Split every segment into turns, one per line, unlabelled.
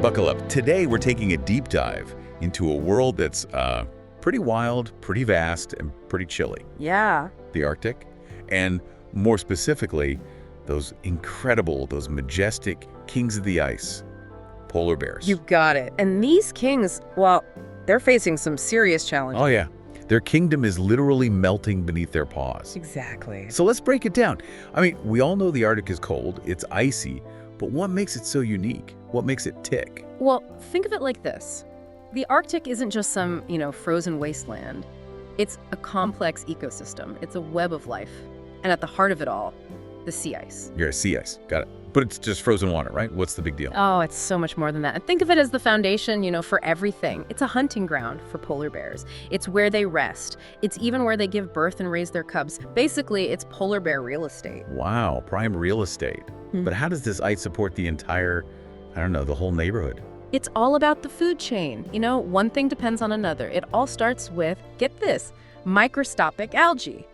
Buckle up. Today, we're taking a deep dive into a world that's pretty wild, pretty vast, and pretty chilly.
Yeah.
The Arctic. And more specifically, those incredible, those majestic kings of the ice, polar bears.
You got it. And these kings, well, they're facing some serious challenges.
Oh, yeah. Their kingdom is literally melting beneath their paws.
Exactly.
So let's break it down. I mean, we all know the Arctic is cold, it's icy, but what makes it so unique? What makes it tick?
Well, think of it like this. The Arctic isn't just some, frozen wasteland. It's a complex ecosystem. It's a web of life. And at the heart of it all, the sea ice.
Yeah, sea ice. Got it. But it's just frozen water, right? What's the big deal?
Oh, it's so much more than that. And think of it as the foundation, for everything. It's a hunting ground for polar bears. It's where they rest. It's even where they give birth and raise their cubs. Basically, it's polar bear real estate.
Wow, prime real estate. But how does this ice support the entire, the whole neighborhood?
It's all about the food chain. One thing depends on another. It all starts with, get this, microscopic algae.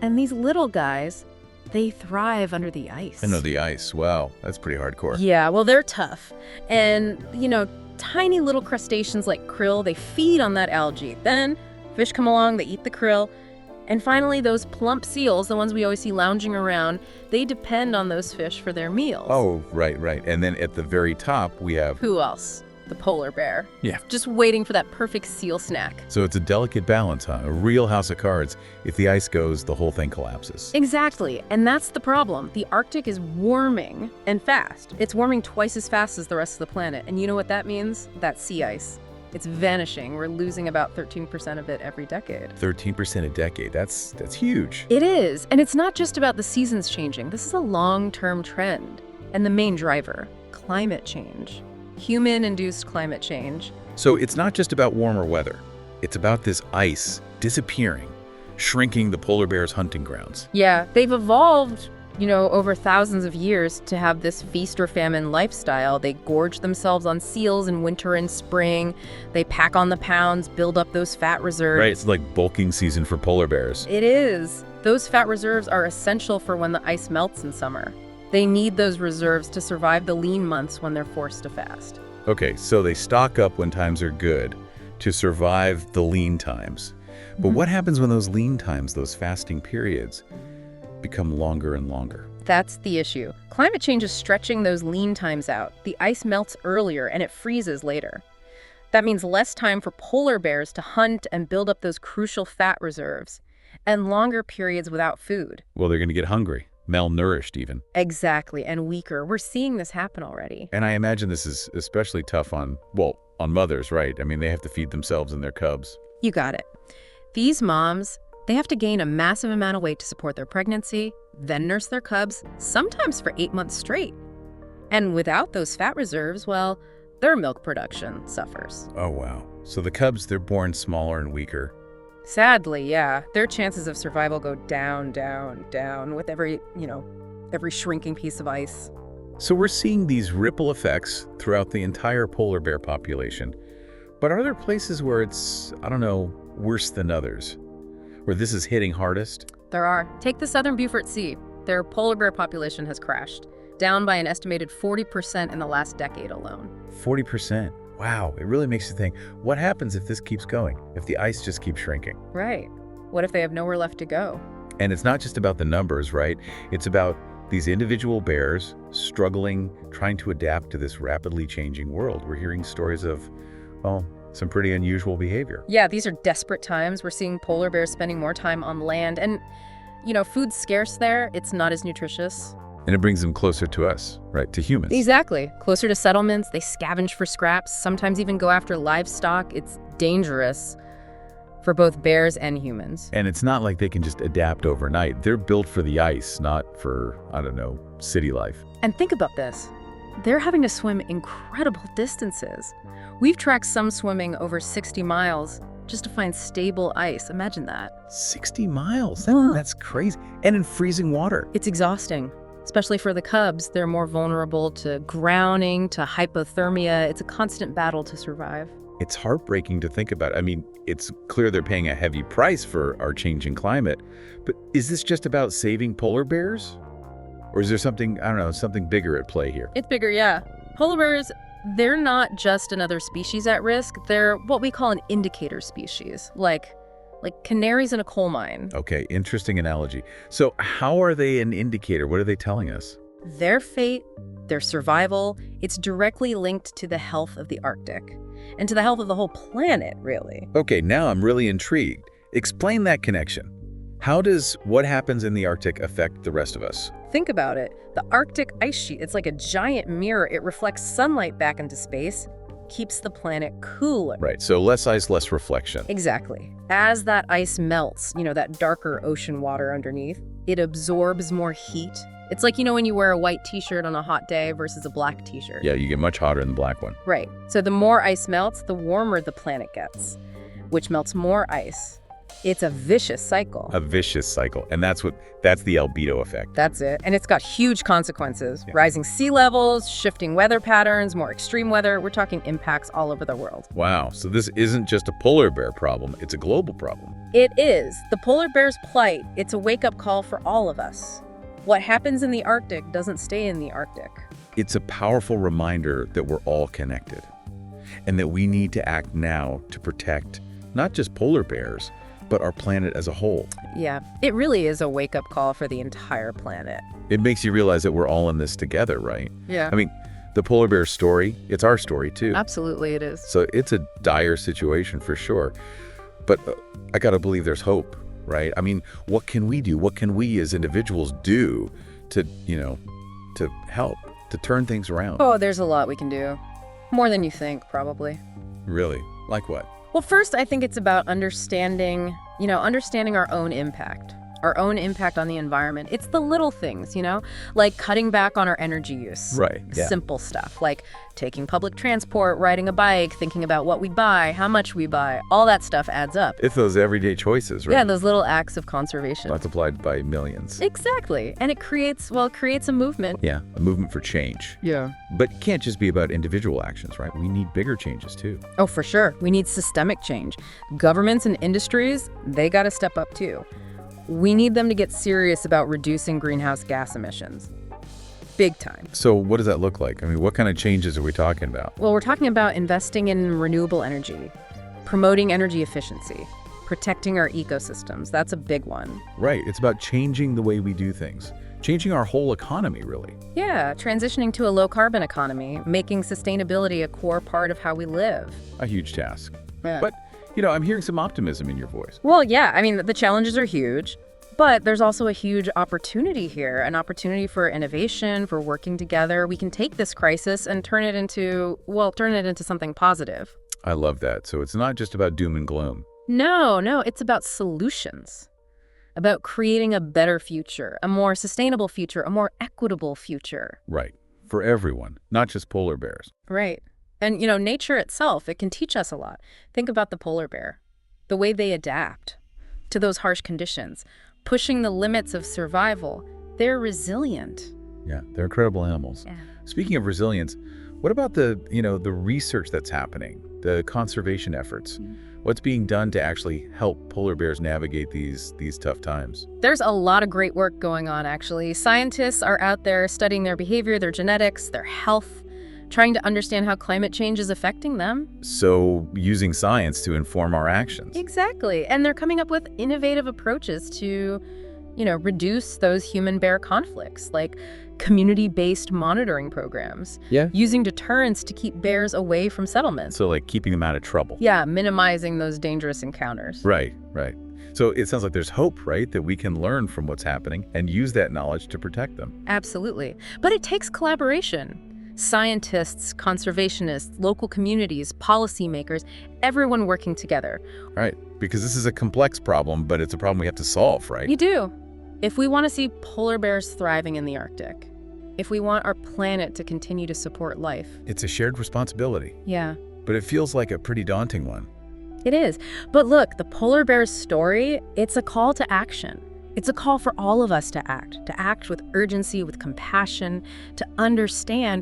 And these little guys, they thrive under the ice.
I know the ice. Wow, that's pretty hardcore.
Yeah, well, they're tough. And, tiny little crustaceans like krill, they feed on that algae. Then fish come along, they eat the krill. And finally, those plump seals, the ones we always see lounging around, they depend on those fish for their meals.
Oh, right. And then at the very top, we have...
Who else? The polar bear.
Yeah.
Just waiting for that perfect seal snack.
So it's a delicate balance, huh? A real house of cards. If the ice goes, the whole thing collapses.
Exactly. And that's the problem. The Arctic is warming and fast. It's warming twice as fast as the rest of the planet. And you know what that means? That's sea ice. It's vanishing. We're losing about 13% of it every decade.
13% a decade. That's huge.
It is. And it's not just about the seasons changing. This is a long-term trend. And the main driver, climate change. Human-induced climate change.
So it's not just about warmer weather. It's about this ice disappearing, shrinking the polar bear's hunting grounds.
Yeah, they've evolved, over thousands of years to have this feast or famine lifestyle. They gorge themselves on seals in winter and spring. They pack on the pounds, build up those fat reserves.
Right, it's like bulking season for polar bears.
It is. Those fat reserves are essential for when the ice melts in summer. They need those reserves to survive the lean months when they're forced to fast.
Okay, so they stock up when times are good to survive the lean times. But what happens when those lean times, those fasting periods, become longer and longer?
That's the issue. Climate change is stretching those lean times out. The ice melts earlier and it freezes later. That means less time for polar bears to hunt and build up those crucial fat reserves, and longer periods without food.
Well, they're going to get hungry. Malnourished even.
Exactly, and weaker. We're seeing this happen already.
And I imagine this is especially tough on mothers, right? I mean, they have to feed themselves and their cubs.
You got it. These moms, they have to gain a massive amount of weight to support their pregnancy, then nurse their cubs, sometimes for 8 months straight. And without those fat reserves, well, their milk production suffers.
Oh, wow. So the cubs, they're born smaller and weaker.
Sadly, yeah. Their chances of survival go down, down, down with every shrinking piece of ice.
So we're seeing these ripple effects throughout the entire polar bear population. But are there places where it's, worse than others? Where this is hitting hardest?
There are. Take the southern Beaufort Sea. Their polar bear population has crashed, down by an estimated 40% in the last decade alone.
40%? Wow, it really makes you think, what happens if this keeps going? If the ice just keeps shrinking?
Right. What if they have nowhere left to go?
And it's not just about the numbers, right? It's about these individual bears struggling, trying to adapt to this rapidly changing world. We're hearing stories of, some pretty unusual behavior.
Yeah, these are desperate times. We're seeing polar bears spending more time on land. And, food's scarce there. It's not as nutritious.
And it brings them closer to us, right? To humans.
Exactly. Closer to settlements. They scavenge for scraps, sometimes even go after livestock. It's dangerous for both bears and humans.
And it's not like they can just adapt overnight. They're built for the ice, not for, city life.
And think about this. They're having to swim incredible distances. We've tracked some swimming over 60 miles just to find stable ice. Imagine that.
60 miles? That's crazy. And in freezing water.
It's exhausting. Especially for the cubs, they're more vulnerable to drowning, to hypothermia. It's a constant battle to survive.
It's heartbreaking to think about. I mean, it's clear they're paying a heavy price for our changing climate. But is this just about saving polar bears? Or is there something, something bigger at play here?
It's bigger, yeah. Polar bears, they're not just another species at risk. They're what we call an indicator species, like canaries in a coal mine.
Okay, interesting analogy. So how are they an indicator? What are they telling us?
Their fate, their survival, it's directly linked to the health of the Arctic and to the health of the whole planet, really.
Okay, now I'm really intrigued. Explain that connection. How does what happens in the Arctic affect the rest of us?
Think about it. The Arctic ice sheet, it's like a giant mirror. It reflects sunlight back into space, keeps the planet cooler.
Right, so less ice, less reflection.
Exactly. As that ice melts, that darker ocean water underneath, it absorbs more heat. It's like, when you wear a white t-shirt on a hot day versus a black t-shirt.
Yeah, you get much hotter in the black one.
Right. So the more ice melts, the warmer the planet gets, which melts more ice. It's a vicious cycle.
A vicious cycle. And that's the albedo effect.
That's it. And it's got huge consequences.
Yeah.
Rising sea levels, shifting weather patterns, more extreme weather. We're talking impacts all over the world.
Wow, so this isn't just a polar bear problem, it's a global problem.
It is. The polar bear's plight, it's a wake-up call for all of us. What happens in the Arctic doesn't stay in the Arctic.
It's a powerful reminder that we're all connected and that we need to act now to protect not just polar bears, but our planet as a whole.
Yeah, it really is a wake-up call for the entire planet.
It makes you realize that we're all in this together, right?
Yeah.
I mean, the polar bear story, it's our story too.
Absolutely it is.
So it's a dire situation for sure. But I gotta believe there's hope, right? I mean, what can we do? What can we as individuals do to help, to turn things around?
Oh, there's a lot we can do. More than you think, probably.
Really? Like what?
Well, first, I think it's about understanding our own impact on the environment. It's the little things, like cutting back on our energy use.
Right, yeah.
Simple stuff, like taking public transport, riding a bike, thinking about what we buy, how much we buy. All that stuff adds up.
It's those everyday choices, right?
Yeah, those little acts of conservation.
Multiplied by millions.
Exactly. And it creates a movement.
Yeah, a movement for change.
Yeah.
But it can't just be about individual actions, right? We need bigger changes too.
Oh, for sure. We need systemic change. Governments and industries, they got to step up too. We need them to get serious about reducing greenhouse gas emissions. Big time.
So what does that look like? I mean, what kind of changes are we talking about?
Well, we're talking about investing in renewable energy, promoting energy efficiency, protecting our ecosystems. That's a big one.
Right, it's about changing the way we do things. Changing our whole economy, really.
Yeah, transitioning to a low-carbon economy, making sustainability a core part of how we live.
A huge task.
Yeah.
But, I'm hearing some optimism in your voice.
Well, yeah, I mean, the challenges are huge, but there's also a huge opportunity here, an opportunity for innovation, for working together. We can take this crisis and turn it into something positive.
I love that. So it's not just about doom and gloom.
No, it's about solutions, about creating a better future, a more sustainable future, a more equitable future.
Right. For everyone, not just polar bears.
Right. And, nature itself, it can teach us a lot. Think about the polar bear, the way they adapt to those harsh conditions, pushing the limits of survival. They're resilient.
Yeah, they're incredible animals.
Yeah.
Speaking of resilience, what about the research that's happening, the conservation efforts? What's being done to actually help polar bears navigate these tough times?
There's a lot of great work going on, actually. Scientists are out there studying their behavior, their genetics, their health, trying to understand how climate change is affecting them.
So using science to inform our actions.
Exactly. And they're coming up with innovative approaches to, reduce those human-bear conflicts, like community-based monitoring programs.
Yeah.
Using deterrents to keep bears away from settlements.
So like keeping them out of trouble.
Yeah, minimizing those dangerous encounters.
Right. So it sounds like there's hope, right? That we can learn from what's happening and use that knowledge to protect them.
Absolutely. But it takes collaboration. Scientists, conservationists, local communities, policymakers, everyone working together.
Right. Because this is a complex problem, but it's a problem we have to solve, right?
You do. If we want to see polar bears thriving in the Arctic, if we want our planet to continue to support life.
It's a shared responsibility.
Yeah.
But it feels like a pretty daunting one.
It is. But look, the polar bear's story, it's a call to action. It's a call for all of us to act with urgency, with compassion, to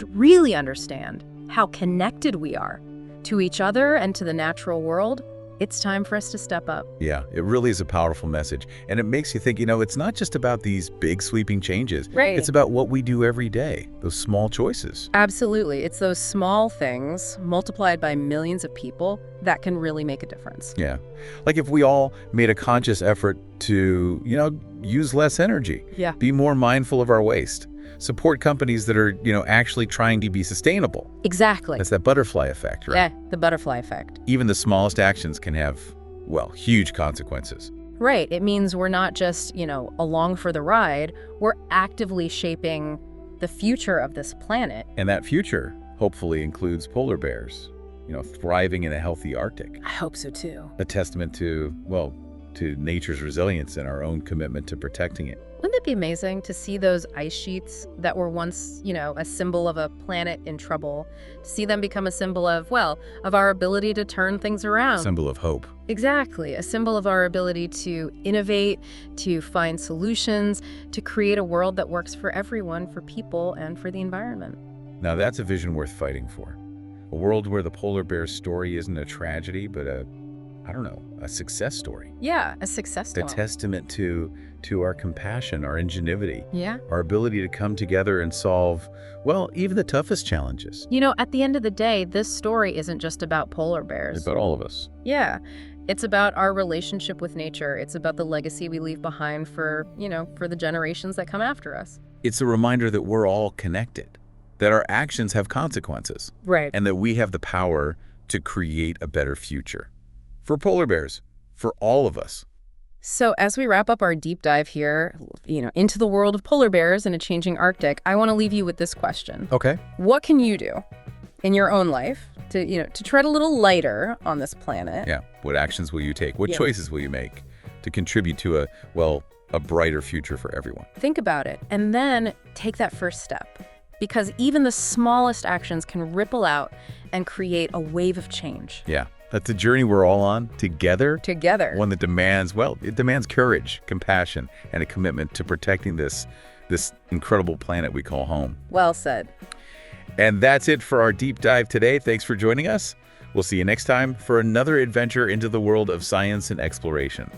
really understand how connected we are to each other and to the natural world. It's time for us to step up.
Yeah, it really is a powerful message. And it makes you think, it's not just about these big sweeping changes.
Right.
It's about what we do every day, those small choices.
Absolutely. It's those small things multiplied by millions of people that can really make a difference.
Yeah. Like if we all made a conscious effort to, use less energy.
Yeah.
Be more mindful of our waste. Support companies that are, actually trying to be sustainable.
Exactly.
That's that butterfly effect, right?
Yeah, the butterfly effect.
Even the smallest actions can have, huge consequences.
Right. It means we're not just, along for the ride. We're actively shaping the future of this planet.
And that future hopefully includes polar bears, thriving in a healthy Arctic.
I hope so too.
A testament to nature's resilience and our own commitment to protecting it.
Wouldn't it be amazing to see those ice sheets that were once, a symbol of a planet in trouble, to see them become a symbol of our ability to turn things around?
Symbol of hope.
Exactly. A symbol of our ability to innovate, to find solutions, to create a world that works for everyone, for people, and for the environment.
Now that's a vision worth fighting for. A world where the polar bear's story isn't a tragedy, but a success story.
Yeah, a success story.
A testament to our compassion, our ingenuity,
Yeah.
our ability to come together and solve, even the toughest challenges.
At the end of the day, this story isn't just about polar bears.
It's about all of us.
Yeah. It's about our relationship with nature. It's about the legacy we leave behind for the generations that come after us.
It's a reminder that we're all connected, that our actions have consequences,
Right.
and that we have the power to create a better future. For polar bears, for all of us.
So as we wrap up our deep dive here, into the world of polar bears in a changing Arctic, I want to leave you with this question.
Okay.
What can you do in your own life to tread a little lighter on this planet?
Yeah. What actions will you take? What
Yeah.
choices will you make to contribute to a brighter future for everyone?
Think about it, and then take that first step. Because even the smallest actions can ripple out and create a wave of change.
Yeah. That's a journey we're all on together.
Together.
One that demands courage, compassion, and a commitment to protecting this incredible planet we call home.
Well said.
And that's it for our deep dive today. Thanks for joining us. We'll see you next time for another adventure into the world of science and exploration.